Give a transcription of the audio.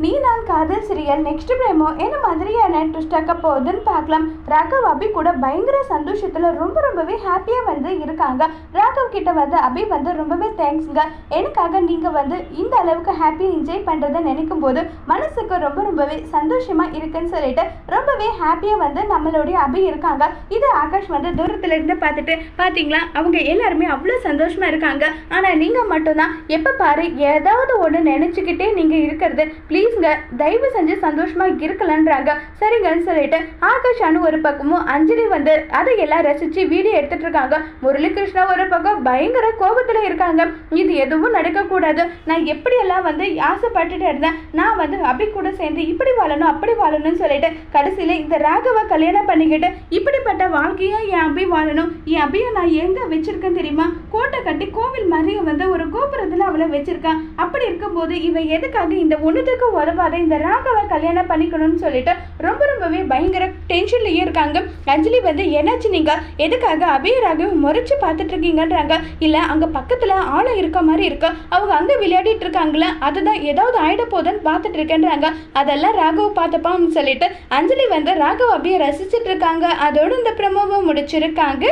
நீ நான் காதல் சீரியல் நெக்ஸ்ட் பிரேமோ என்ன மாதிரியான ட்விஸ்டாக்க போகுதுன்னு பார்க்கலாம். ராகவ் அபி கூட பயங்கர சந்தோஷத்துல ரொம்பவே ஹாப்பியா இருக்காங்க. ராகவ் கிட்ட அபி ரொம்பவே தேங்க்ஸ்ங்க, எனக்காக நீங்க இந்த அளவுக்கு ஹாப்பியா என்ஜாய் பண்றதை நினைக்கும் போது மனசுக்கு ரொம்பவே சந்தோஷமா இருக்குன்னு சொல்லிட்டு ரொம்பவே ஹாப்பியா நம்மளுடைய அபி இருக்காங்க. இது ஆகாஷ் தூரத்துல இருந்து பார்த்துட்டு பாத்தீங்களா அவங்க எல்லாருமே அவ்வளவு சந்தோஷமா இருக்காங்க. ஆனா நீங்க மட்டும்தான் எப்ப பாரு ஏதாவது ஒண்ணு நினைச்சுக்கிட்டே நீங்க இருக்கிறது, ப்ளீஸ்ங்க தயவு செஞ்சு சந்தோஷமா இருக்கலன்றாங்க. சரிங்கன்னு சொல்லிட்டு ஆகாஷ் அனு ஒரு பக்கமும் அஞ்சலி அதையெல்லாம் ரசிச்சு வீடியோ எடுத்துட்டு இருக்காங்க. முரளிகிருஷ்ணா ஒரு பக்கம் பயங்கர கோபத்துல இருக்காங்க. இது எதுவும் நடக்கக்கூடாது, நான் எப்படியெல்லாம் ஆசைப்பட்டுட்டு இருந்தேன், நான் அபி கூட சேர்ந்து இப்படி வாழணும் அப்படி வாழணும்னு சொல்லிட்டு கடைசியில இந்த ராகவ கல்யாணம் பண்ணிக்கிட்டு இப்படிப்பட்ட வாழ்க்கையா என் அபி வாழணும். என் அபியை நான் எங்க வச்சிருக்கேன் தெரியுமா, கோட்டை கட்டி கோவில் மாதிரி ஒரு கோபுரத்துல அவளை வச்சிருக்கான். அப்படி இருக்கும்போது இவ எதுக்காக இந்த ஒண்ணுத்துக்கு உதவாத இந்த ராகவ கல்யாணம் பண்ணிக்கணும்னு சொல்லிட்டு ரொம்பவே பயங்கர டென்ஷன்லயே இருக்காங்க. அஞ்சலி என்னாச்சு, நீங்க எதுக்காக அபி ராகவ முறைச்சு பார்த்துட்டு இருக்கீங்கன்றாங்க. இல்ல அங்க பக்கத்துல ஆளை இருக்க மாதிரி இருக்கு, அவங்க அங்க விளையாடிட்டு இருக்காங்களே, அதுதான் ஏதாவது ஆயிட போதுன்னு பார்த்துட்டு இருக்கேன்றாங்க. அதெல்லாம் ராகவ் பார்த்துப்பான்னு சொல்லிட்டு அஞ்சலி ராகவ் அபியை ரசிச்சுட்டு இருக்காங்க. அதோட இந்த ப்ரோமோவை முடிச்சிருக்காங்க.